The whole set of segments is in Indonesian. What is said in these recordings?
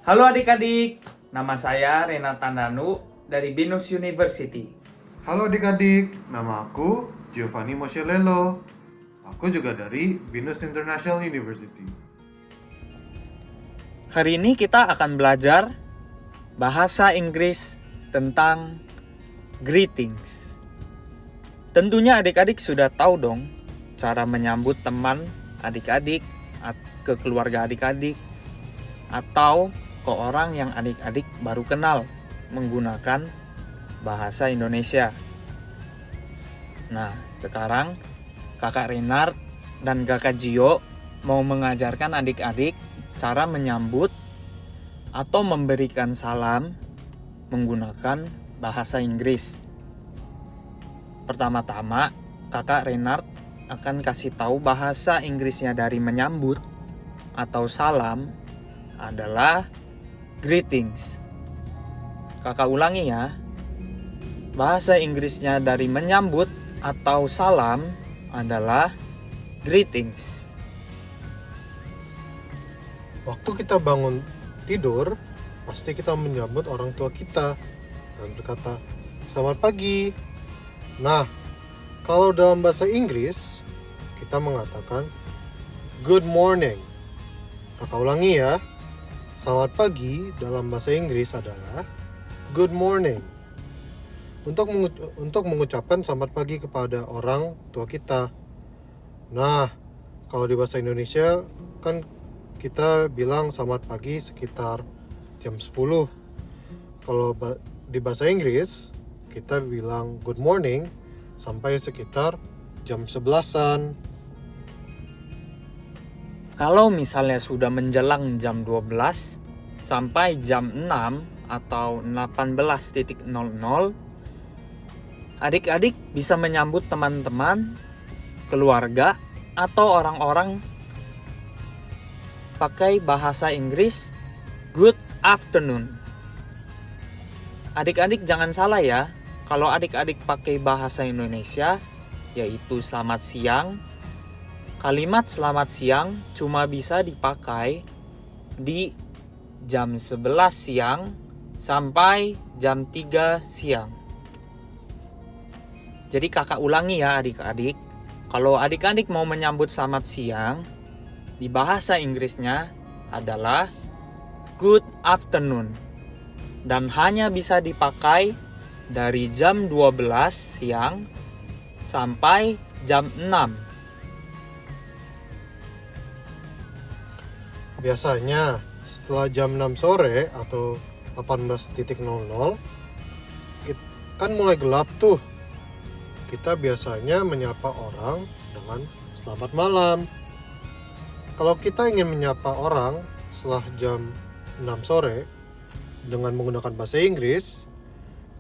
Halo adik-adik, nama saya Renata Nanu dari Binus University. Halo adik-adik, nama aku Giovanni Moscelello. Aku juga dari Binus International University. Hari ini kita akan belajar bahasa Inggris tentang greetings. Tentunya adik-adik sudah tahu dong cara menyambut teman adik-adik, ke keluarga adik-adik, atau ke orang yang adik-adik baru kenal menggunakan bahasa Indonesia. Nah, sekarang Kakak Renard dan Kakak Gio mau mengajarkan adik-adik cara menyambut atau memberikan salam menggunakan bahasa Inggris. Pertama-tama, Kakak Renard akan kasih tahu bahasa Inggrisnya dari menyambut atau salam adalah greetings. Kakak ulangi ya. Bahasa Inggrisnya dari menyambut atau salam adalah greetings. Waktu kita bangun tidur, pasti kita menyambut orang tua kita dan berkata, "Selamat pagi." Nah, kalau dalam bahasa Inggris, kita mengatakan good morning. Kakak ulangi ya. Selamat pagi dalam bahasa Inggris adalah good morning. Untuk mengucapkan selamat pagi kepada orang tua kita. Nah, kalau di bahasa Indonesia kan kita bilang selamat pagi sekitar jam 10. Kalau di bahasa Inggris kita bilang good morning sampai sekitar jam 11-an. Kalau misalnya sudah menjelang jam 12 sampai jam 6 atau 18.00, adik-adik bisa menyambut teman-teman, keluarga, atau orang-orang pakai bahasa Inggris good afternoon. Adik-adik jangan salah ya, kalau adik-adik pakai bahasa Indonesia yaitu selamat siang, kalimat selamat siang cuma bisa dipakai di jam 11 siang sampai jam 3 siang. Jadi kakak ulangi ya adik-adik. Kalau adik-adik mau menyambut selamat siang, di bahasa Inggrisnya adalah good afternoon. Dan hanya bisa dipakai dari jam 12 siang sampai jam 6. Biasanya setelah jam 6 sore atau 18.00 kan mulai gelap tuh. Kita biasanya menyapa orang dengan selamat malam. Kalau kita ingin menyapa orang setelah jam 6 sore dengan menggunakan bahasa Inggris,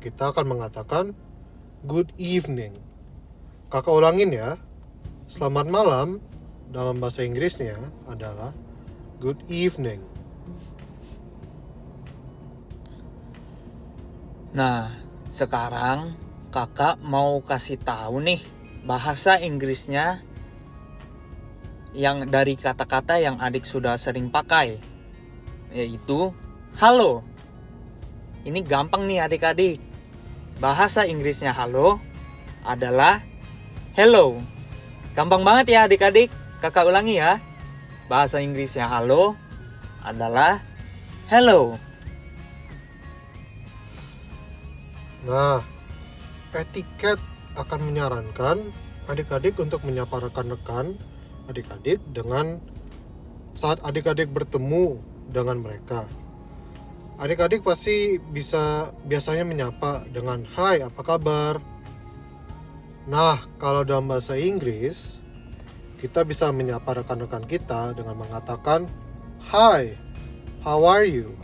kita akan mengatakan good evening. Kakak ulangin ya. Selamat malam dalam bahasa Inggrisnya adalah good evening. Nah, sekarang kakak mau kasih tahu nih bahasa Inggrisnya yang dari kata-kata yang adik sudah sering pakai, yaitu halo. Ini gampang nih adik-adik. Bahasa Inggrisnya halo adalah hello. Gampang banget ya adik-adik. Kakak ulangi ya. Bahasa Inggrisnya halo adalah hello. Nah, etiket akan menyarankan adik-adik untuk menyapa rekan-rekan adik-adik dengan saat adik-adik bertemu dengan mereka. Adik-adik pasti biasanya menyapa dengan hai, apa kabar? Nah, kalau dalam bahasa Inggris kita bisa menyapa rekan-rekan kita dengan mengatakan hi, how are you?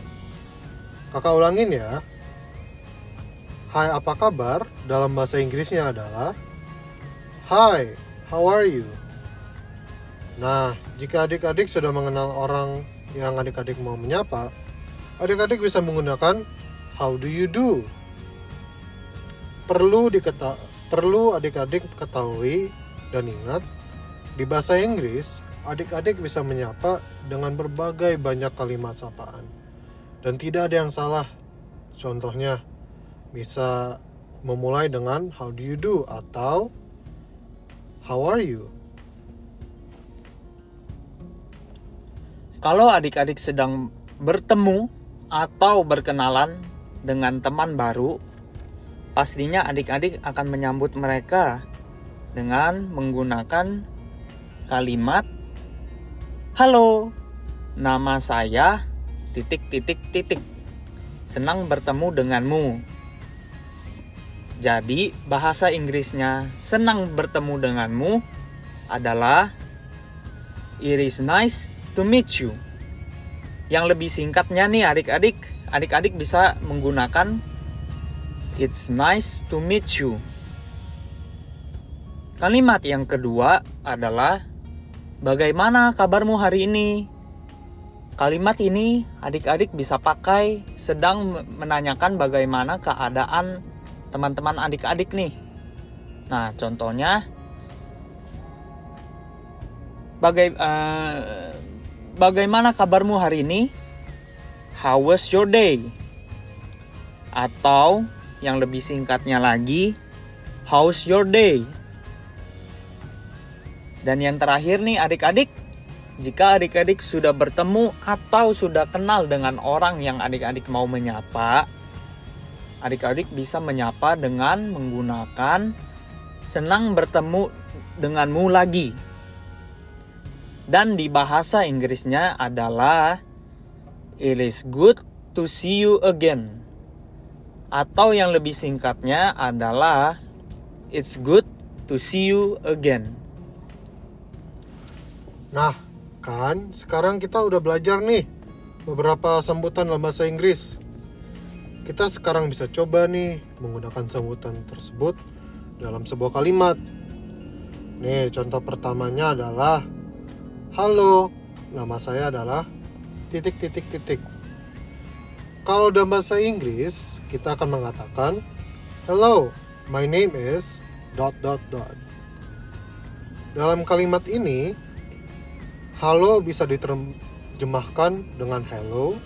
Kakak ulangin ya. Hai, apa kabar? Dalam bahasa Inggrisnya adalah hi, how are you? Nah, jika adik-adik sudah mengenal orang yang adik-adik mau menyapa, adik-adik bisa menggunakan how do you do. Perlu adik-adik ketahui dan ingat, di bahasa Inggris, adik-adik bisa menyapa dengan berbagai banyak kalimat sapaan. dan tidak ada yang salah. Contohnya bisa memulai dengan how do you do atau how are you. Kalau adik-adik sedang bertemu atau berkenalan dengan teman baru, pastinya adik-adik akan menyambut mereka dengan menggunakan kalimat halo, nama saya ... senang bertemu denganmu. Jadi bahasa Inggrisnya senang bertemu denganmu adalah it is nice to meet you. Yang lebih singkatnya nih adik-adik bisa menggunakan it's nice to meet you. Kalimat yang kedua adalah bagaimana kabarmu hari ini? Kalimat ini adik-adik bisa pakai sedang menanyakan bagaimana keadaan teman-teman adik-adik nih. Nah, contohnya bagaimana kabarmu hari ini? How was your day? Atau yang lebih singkatnya lagi, how's your day? Dan yang terakhir nih adik-adik, jika adik-adik sudah bertemu atau sudah kenal dengan orang yang adik-adik mau menyapa, adik-adik bisa menyapa dengan menggunakan senang bertemu denganmu lagi. Dan di bahasa Inggrisnya adalah it is good to see you again. Atau yang lebih singkatnya adalah it's good to see you again. Nah, kan sekarang kita udah belajar nih beberapa sambutan dalam bahasa Inggris. Kita sekarang bisa coba nih menggunakan sambutan tersebut dalam sebuah kalimat. Nih, contoh pertamanya adalah halo, nama saya adalah ... Kalau dalam bahasa Inggris, kita akan mengatakan hello, my name is ... Dalam kalimat ini, halo bisa diterjemahkan dengan hello,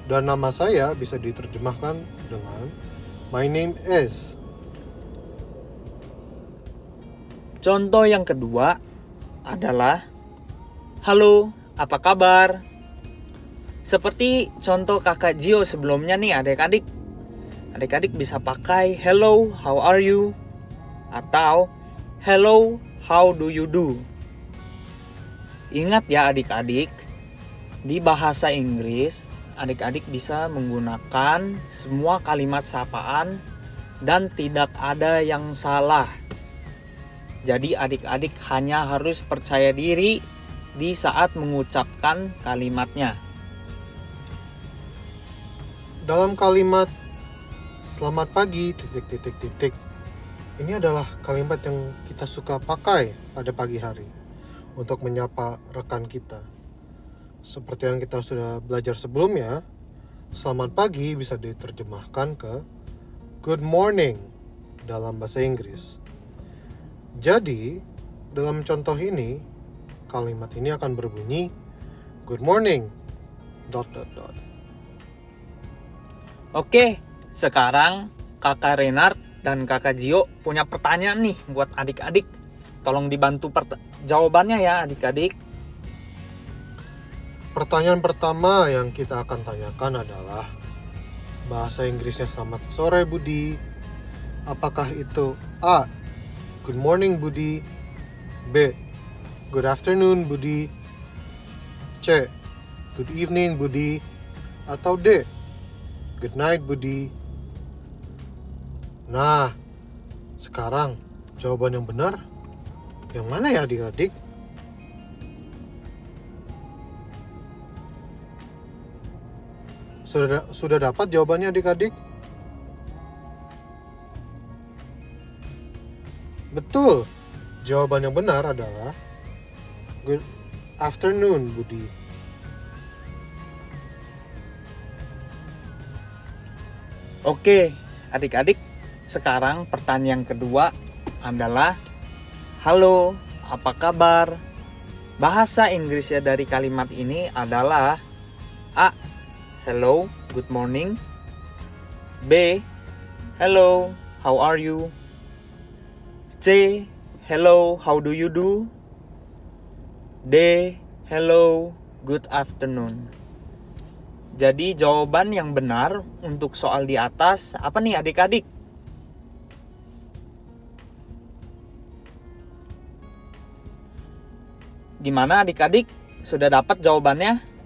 dan nama saya bisa diterjemahkan dengan my name is. Contoh yang kedua adalah halo, apa kabar? Seperti contoh kakak Gio sebelumnya nih adik-adik. Adik-adik bisa pakai hello, how are you? Atau hello, how do you do? Ingat ya adik-adik, di bahasa Inggris adik-adik bisa menggunakan semua kalimat sapaan dan tidak ada yang salah. Jadi adik-adik hanya harus percaya diri di saat mengucapkan kalimatnya. Dalam kalimat selamat pagi ... Ini adalah kalimat yang kita suka pakai pada pagi hari untuk menyapa rekan kita. Seperti yang kita sudah belajar sebelumnya, selamat pagi bisa diterjemahkan ke good morning dalam bahasa Inggris. Jadi, dalam contoh ini, kalimat ini akan berbunyi good morning ... Oke, sekarang kakak Renard dan kakak Gio punya pertanyaan nih buat adik-adik. Tolong dibantu jawabannya ya adik-adik. Pertanyaan pertama yang kita akan tanyakan adalah bahasa Inggrisnya selamat sore Budi. Apakah itu A, good morning Budi, B, good afternoon Budi, C, good evening Budi, atau D, good night Budi? Nah, sekarang jawaban yang benar yang mana ya adik-adik? Sudah dapat jawabannya adik-adik? Betul. Jawaban yang benar adalah good afternoon Budi. Oke, adik-adik, sekarang pertanyaan kedua adalah halo, apa kabar? Bahasa Inggrisnya dari kalimat ini adalah A, hello, good morning. B, hello, how are you? C, hello, how do you do? D, hello, good afternoon. Jadi jawaban yang benar untuk soal di atas apa nih adik-adik? Gimana adik-adik? Sudah dapat jawabannya?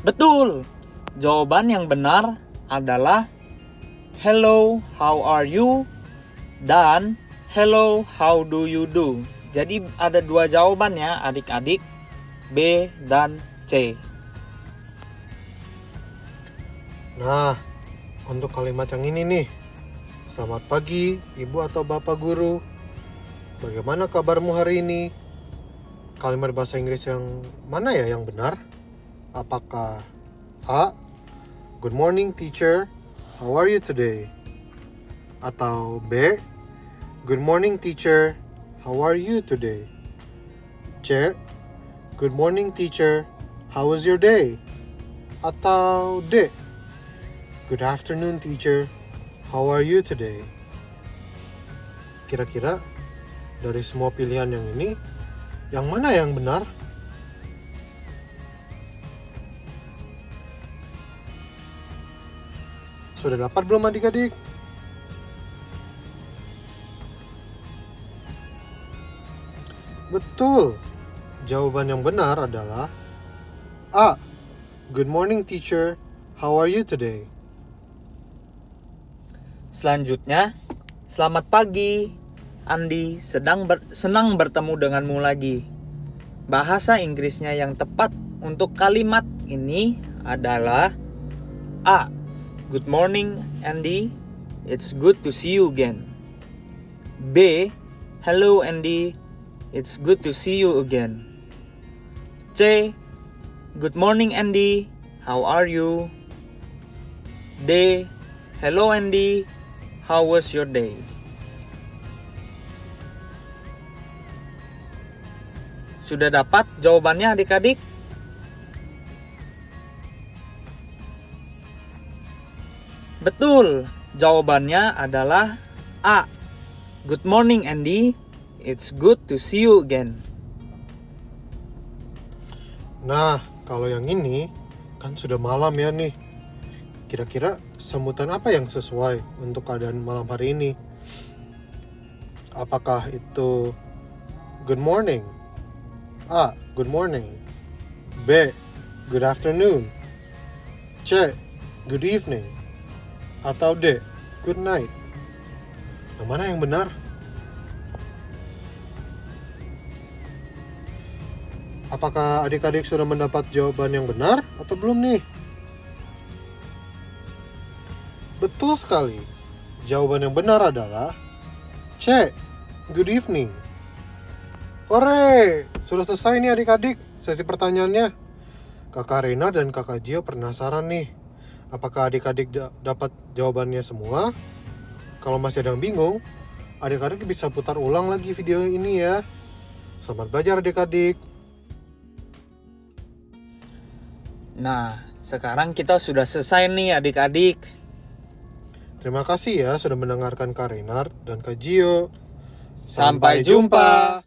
Betul! Jawaban yang benar adalah hello, how are you? Dan hello, how do you do? Jadi ada dua jawabannya adik-adik, B dan C. Nah, untuk kalimat yang ini nih. Selamat pagi, Ibu atau Bapak Guru. Bagaimana kabarmu hari ini? Kalimat bahasa Inggris yang mana ya yang benar? Apakah A, good morning teacher, how are you today? Atau B, good morning teacher, how are you today? C, good morning teacher, how was your day? Atau D, good afternoon teacher, how are you today? Kira-kira dari semua pilihan yang ini, yang mana yang benar? Sudah dapat belum adik-adik? Betul. Jawaban yang benar adalah A. Good morning teacher, how are you today? Selanjutnya, selamat pagi, Andi. Senang bertemu denganmu lagi. Bahasa Inggrisnya yang tepat untuk kalimat ini adalah A. Good morning, Andy. It's good to see you again. B. Hello, Andy. It's good to see you again. C. Good morning, Andy. How are you? D. Hello, Andy. How was your day? Sudah dapat jawabannya adik-adik? Betul, jawabannya adalah A. Good morning, Andy. It's good to see you again. Nah, kalau yang ini kan sudah malam ya nih. Kira-kira sambutan apa yang sesuai untuk keadaan malam hari ini? Apakah itu good morning? A. Good morning. B. Good afternoon. C. Good evening. Atau D. Good night. Yang mana yang benar? Apakah adik-adik sudah mendapat jawaban yang benar atau belum nih? Betul sekali. Jawaban yang benar adalah C. Good evening. Hore! Sudah selesai nih adik-adik sesi pertanyaannya. Kakak Reina dan Kakak Gio penasaran nih. Apakah adik-adik dapat jawabannya semua? Kalau masih ada yang bingung, adik-adik bisa putar ulang lagi video ini ya. Selamat belajar adik-adik. Nah, sekarang kita sudah selesai nih adik-adik. Terima kasih ya sudah mendengarkan Kak Renar dan Kak Gio. Sampai jumpa.